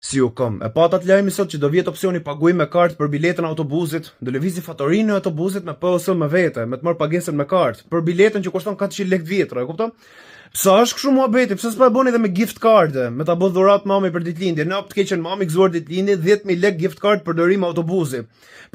Si u kom, e pata të lajmi sot që do vjet opsioni paguaj me kartë për biletën e autobusit, do lëvizi fatorinë e autobusit me POS me vete, me të marr pagesën me kartë, për biletën që kushton 400 lekë vjetra, e kupton? Pse është kështu muhabeti? Pse s'po e bëni edhe me gift card, me ta bë dhuratë mami për ditëlindje, në të keqen mami gëzuar ditëlindje 10000 lekë gift card për dorim autobusi.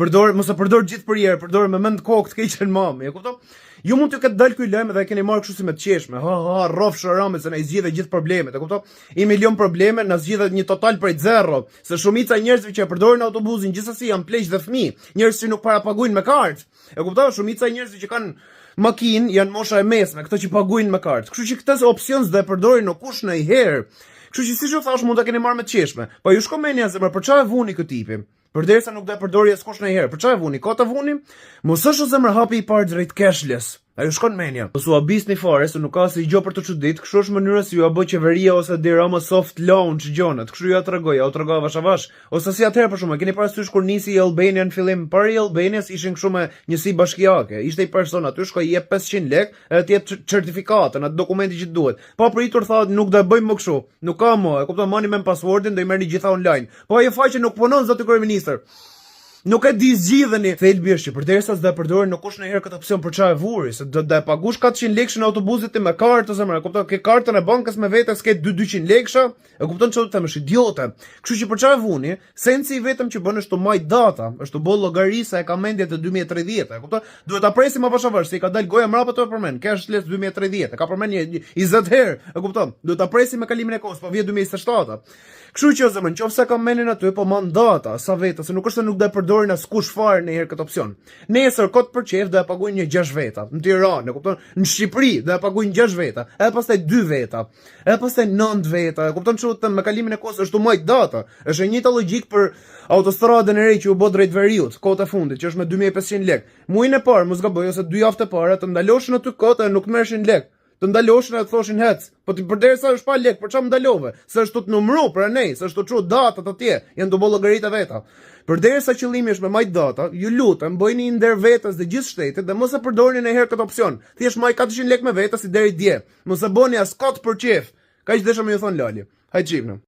Mos e përdor gjithë për herë, përdor me mend kokë të keqen mami, e kupton? Ju mund të ketë dalë ky lajm dhe e keni marrë kështu si me të qeshme. Rrof shëramet se na i zgjidhe gjithë problemet, e kupton? I milion probleme na zgjidhet një total prej zero, se shumica e njerëzve që e përdorin autobusin gjithsesi janë pleq dhe fëmijë, njerëz që nuk parapagojnë me kartë. E kupton? Shumica e njerëzve që kanë makinë janë mosha e mesme, këto që paguajnë me kartë. Kështu që këtë opsion s'do e përdorin në kush ndonjëherë. Kështu që siç u thash mund ta keni marrë me të qeshme. Po ju shko mendja zemër, për çfarë vuni ky tipi? Përderisa nuk do e përdori askush ndonjëherë. Për çfarë vuni? Ka të vuni? Mos është zemër hapi i parë drejt cashless. Ajo shkon menja. Po su abisni fare se nuk ka si gjë për të çudit, kështu është mënyra si ju a bë qeveria ose dirama soft launch gjonat. Kështu ju a tregoj vash avash. Ose si atëherë për shkak, keni parasysh kur nisi Albania në fillim, para Albanias ishin kështu me njësi bashkiake. Ishte i person aty shkoi jep 500 lekë, edhe ti jep certifikatën, atë dokumenti që duhet. Pa pritur thotë nuk do e bëjmë më kështu. Nuk ka më, e kupton, mani me passwordin, do i merrni gjitha online. Po ajo faqe nuk punon zoti kryeministër. Nuk e di zgjidheni. Thelbi është që përderisa s'do e përdorin në kush ndonjëherë këtë opsion për çfarë vuri, se do e pagush 400 lekë në autobusit me kartë zemra, e kupton? Ke kartën e bankës me vete s'ke 200 lekë, e kupton çfarë do të them, është idiote. Kështu që për çfarë vuni? Sensi i vetëm që bën është të majt data, është të bëj llogarisë e ka mendje të 2030, e kupton? Duhet ta presim apo çfarë, se i ka dal goja mbrapa të përmend. Cashless 2030, e ka përmend 20 herë, e kupton? Duhet ta presim me kalimin e kohës, po vjet 2027. Kështu që zemra, nëse ka mendjen aty, po mand data, sa veta, se nuk është se nuk do e përdorin askush fare në herë këtë opsion. Nesër kot për çef do e paguajnë një 6 veta. Në Tiranë, e kupton? Në Shqipëri do e paguajnë 6 veta, edhe pastaj 2 veta, edhe pastaj 9 veta. E kupton çu me kalimin e kohës është të majt data. Është e njëjta logjik për autostradën e re që u bë drejt veriut, kohët e fundit, që është me 2500 lekë. Muajin e parë mos gaboj ose 2 javë të para të ndaloshin aty kohët e nuk merrshin lekë. Të ndaloshin e të thoshin hec, po ti përderisa është pa lek, për çfarë ndalove? Se është të numëru për ne, se është të çu datat atje, janë të bëj llogaritë veta. Përderisa qëllimi është me majt data, ju lutem bëjni ndër vetes dhe gjithë shtetit dhe mos e përdorni ndonjëherë këtë opsion. Thjesht maj 400 lekë me vete si deri dje. Mos e bëni as kot për çef. Kaq desha më ju thon Lali. Hajt çipnë.